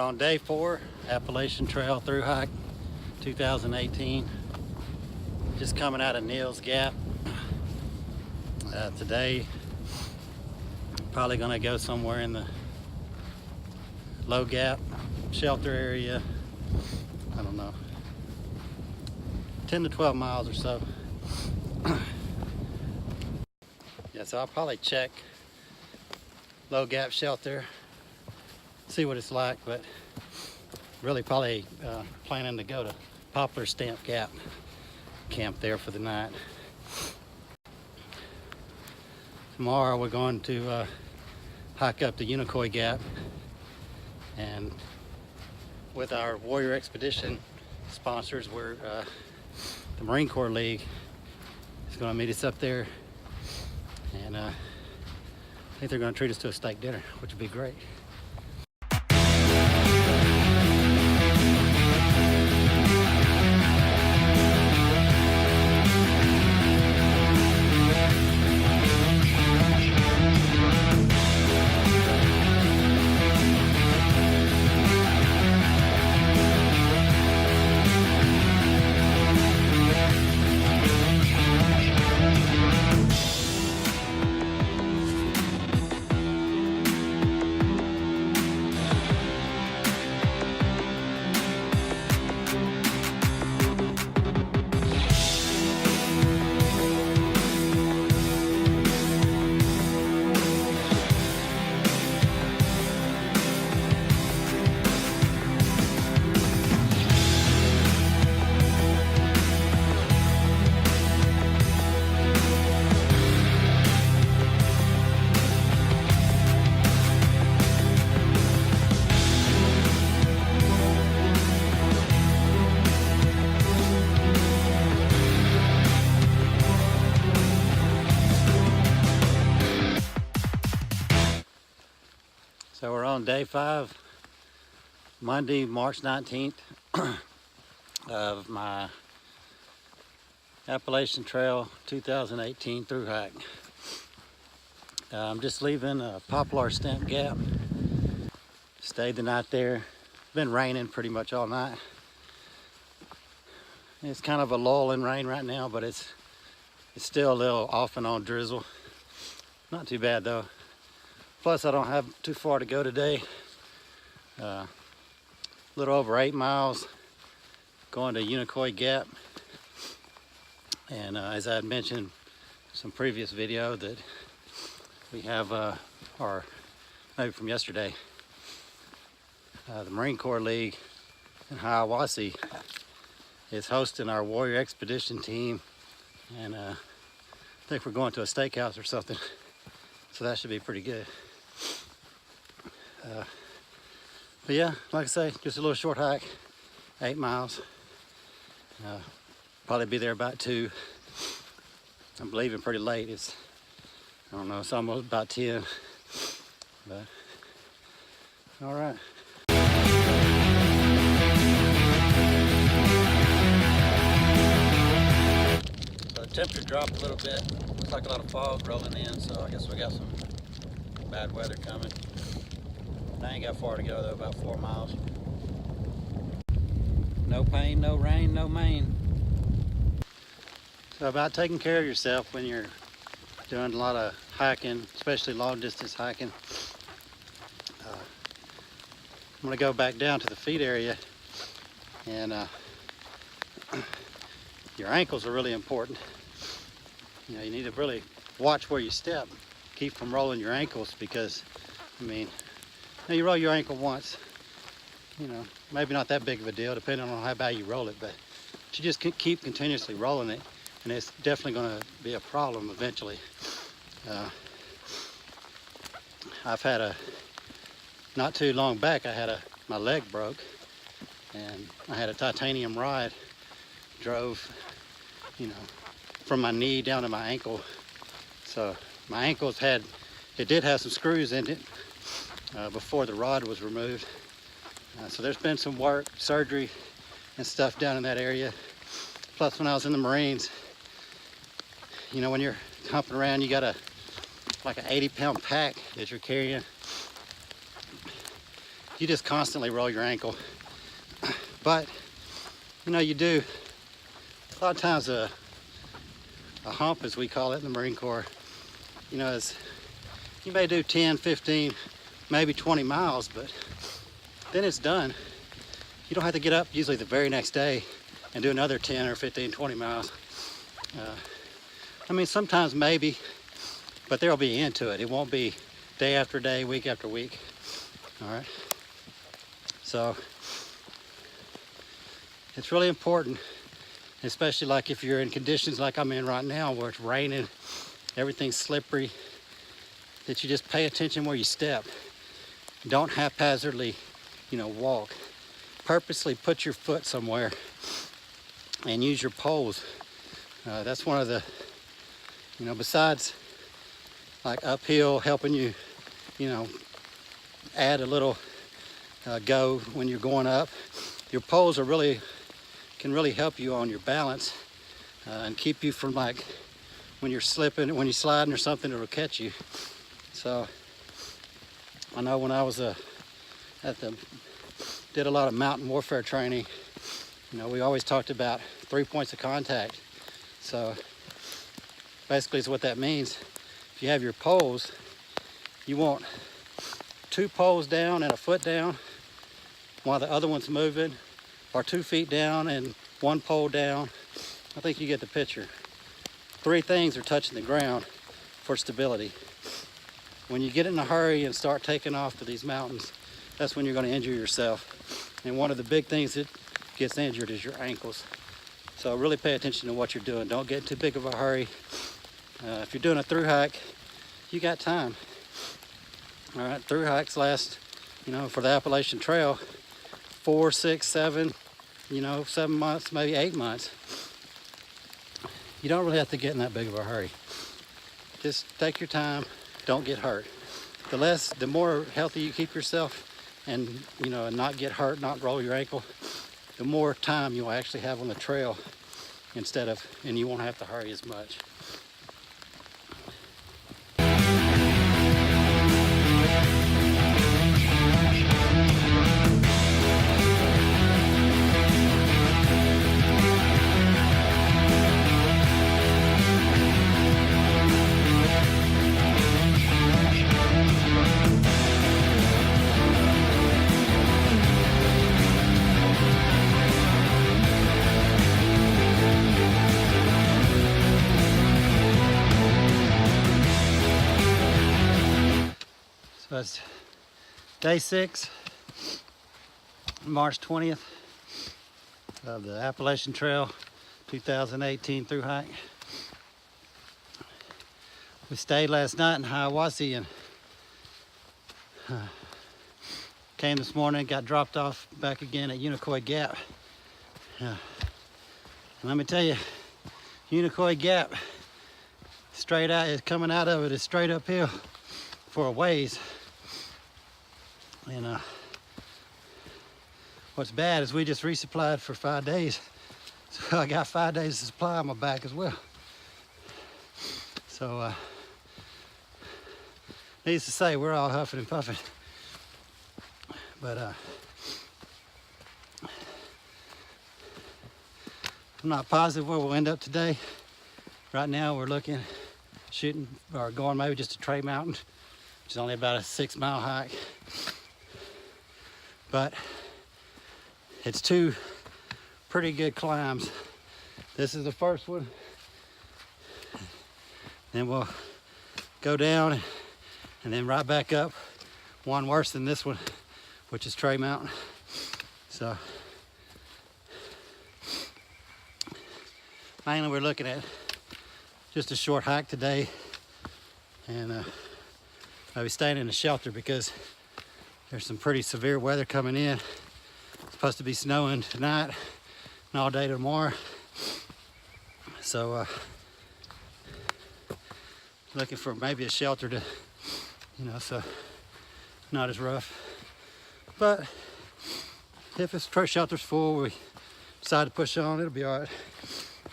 on day 4, Appalachian Trail through hike 2018. Just coming out of Neels Gap. Today, probably gonna go somewhere in the low gap shelter area. I don't know, 10 to 12 miles or so. Yeah, so I'll probably check low gap shelter, see what it's like, but really probably planning to go to Poplar Stamp Gap, camp there for the night. Tomorrow we're going to hike up the Neels Gap, and with our Warrior Expedition sponsors, we're the Marine Corps League is going to meet us up there, and I think they're going to treat us to a steak dinner, which would be great. So we're on day 5, Monday, March 19th of my Appalachian Trail 2018 through hike. I'm just leaving Poplar Stamp Gap. Stayed the night there. Been raining pretty much all night. It's kind of a lull in rain right now, but it's still a little off and on drizzle. Not too bad though. Plus, I don't have too far to go today. A little over 8 miles going to Neels Gap. And as I had mentioned in some previous video, that we have, or maybe from yesterday, the Marine Corps League in Hiawassee is hosting our Warrior Expedition team. And I think we're going to a steakhouse or something. So that should be pretty good. But yeah, like I say, just a little short hike, 8 miles. Probably be there about 2. I'm leaving pretty late. I don't know, it's almost about 10. But all right. So the temperature dropped a little bit. Looks like a lot of fog rolling in, so I guess we got some bad weather coming. I ain't got far to go though, about 4 miles. No pain, no rain, no main. So about taking care of yourself when you're doing a lot of hiking, especially long distance hiking. I'm gonna go back down to the feet area, and your ankles are really important. You know, you need to really watch where you step, keep from rolling your ankles, because I mean, you roll your ankle once, you know, maybe not that big of a deal depending on how bad you roll it, but you just keep continuously rolling it, and it's definitely going to be a problem eventually. I've had not too long back, I had my leg broke, and I had a titanium rod, drove, you know, from my knee down to my ankle. So my ankles did have some screws in it before the rod was removed. So there's been some work, surgery and stuff down in that area. Plus, when I was in the Marines, you know, when you're humping around, you got like an 80-pound pack that you're carrying. you just constantly roll your ankle. But, you know, you do, a lot of times a hump, as we call it in the Marine Corps, you know, is you may do 10, 15, maybe 20 miles, but then it's done. You don't have to get up usually the very next day and do another 10 or 15, 20 miles. I mean, sometimes maybe, but there'll be into it. It won't be day after day, week after week. All right. So it's really important, especially like if you're in conditions like I'm in right now, where it's raining, everything's slippery, that you just pay attention where you step. Don't haphazardly, you know, walk. Purposely put your foot somewhere and use your poles. That's one of the, you know, besides like uphill helping you, you know, add a little go when you're going up, your poles can really help you on your balance and keep you from, like, when you're slipping, when you're sliding or something, it'll catch you. So I know when I was did a lot of mountain warfare training, you know, we always talked about 3 points of contact. So basically is what that means. If you have your poles, you want 2 poles down and a foot down while the other one's moving, or 2 feet down and 1 pole down. I think you get the picture. 3 things are touching the ground for stability. When you get in a hurry and start taking off to these mountains, that's when you're going to injure yourself. And one of the big things that gets injured is your ankles. So really pay attention to what you're doing. Don't get in too big of a hurry. If you're doing a through hike, you got time. All right, through hikes last, you know, for the Appalachian Trail, 4, 6, 7, you know, 7 months, maybe 8 months. You don't really have to get in that big of a hurry. Just take your time. Don't get hurt. The more healthy you keep yourself, and, you know, and not get hurt, not roll your ankle, the more time you'll actually have on the trail and you won't have to hurry as much. So it's day 6, March 20th of the Appalachian Trail 2018 through hike. We stayed last night in Hiawassee and came this morning, got dropped off back again at Neels Gap. And let me tell you, Neels Gap, straight out, is coming out of it is straight uphill for a ways. And what's bad is we just resupplied for 5 days. So I got 5 days of supply on my back as well. So needless to say, we're all huffing and puffing. But I'm not positive where we'll end up today. Right now we're shooting, or going maybe just to Tray Mountain, which is only about a 6-mile hike. But it's 2 pretty good climbs. This is the first one. Then we'll go down and then right back up. One worse than this one, which is Tray Mountain. So mainly we're looking at just a short hike today, and I'll be staying in a shelter because there's some pretty severe weather coming in. It's supposed to be snowing tonight and all day tomorrow. So looking for maybe a shelter to, you know, so not as rough. But if this shelter's full, we decide to push on, it'll be all right.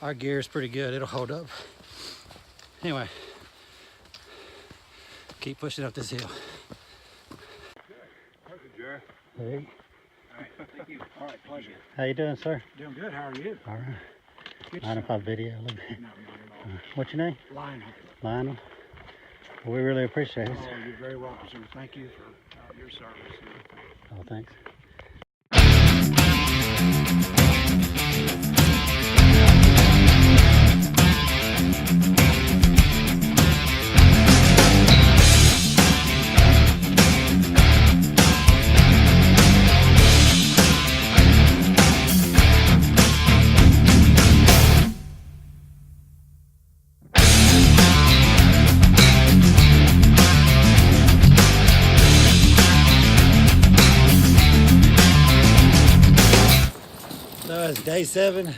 Our gear is pretty good, it'll hold up. Anyway, keep pushing up this hill. Hey. All right, thank you. All right, pleasure. How you doing, sir? Doing good. How are you? All right. Good. Mind if I video a little bit? No, not at all. What's your name? Lionel. Lionel. Well, we really appreciate it. Oh, you're very welcome, sir. Thank you for your service. Oh, thanks. So it's day 7,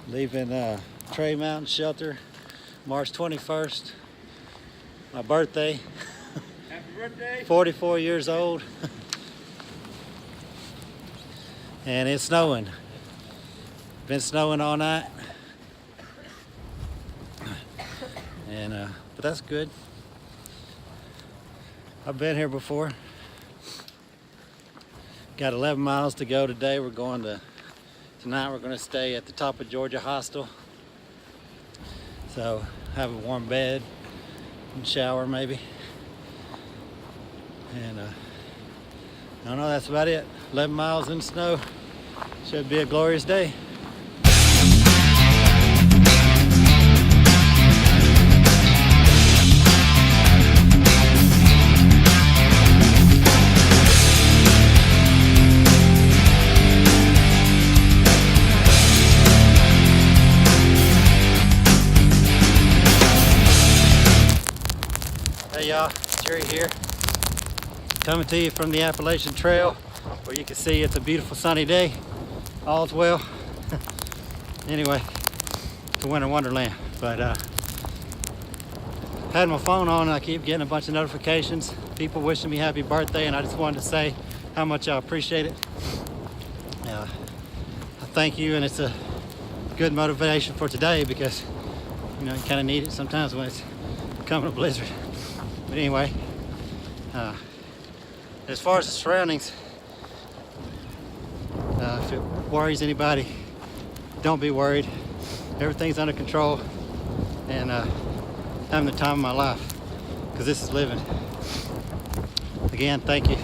leaving Trey Mountain Shelter, March 21st, my birthday. Happy birthday. 44 years old. And it's snowing. Been snowing all night. And but that's good. I've been here before. Got 11 miles to go today. Tonight we're going to stay at the top of Georgia Hostel. So have a warm bed and shower maybe. And I don't know, that's about it. 11 miles in snow. Should be a glorious day. Hey y'all, Jerry here, coming to you from the Appalachian Trail, where you can see it's a beautiful sunny day. All's well. Anyway, it's a winter wonderland. But had my phone on and I keep getting a bunch of notifications, people wishing me happy birthday, and I just wanted to say how much I appreciate it. I thank you, and it's a good motivation for today because you kind of need it sometimes when it's coming a blizzard. But anyway, as far as the surroundings, if it worries anybody, don't be worried. Everything's under control, and having the time of my life, because this is living. Again, thank you.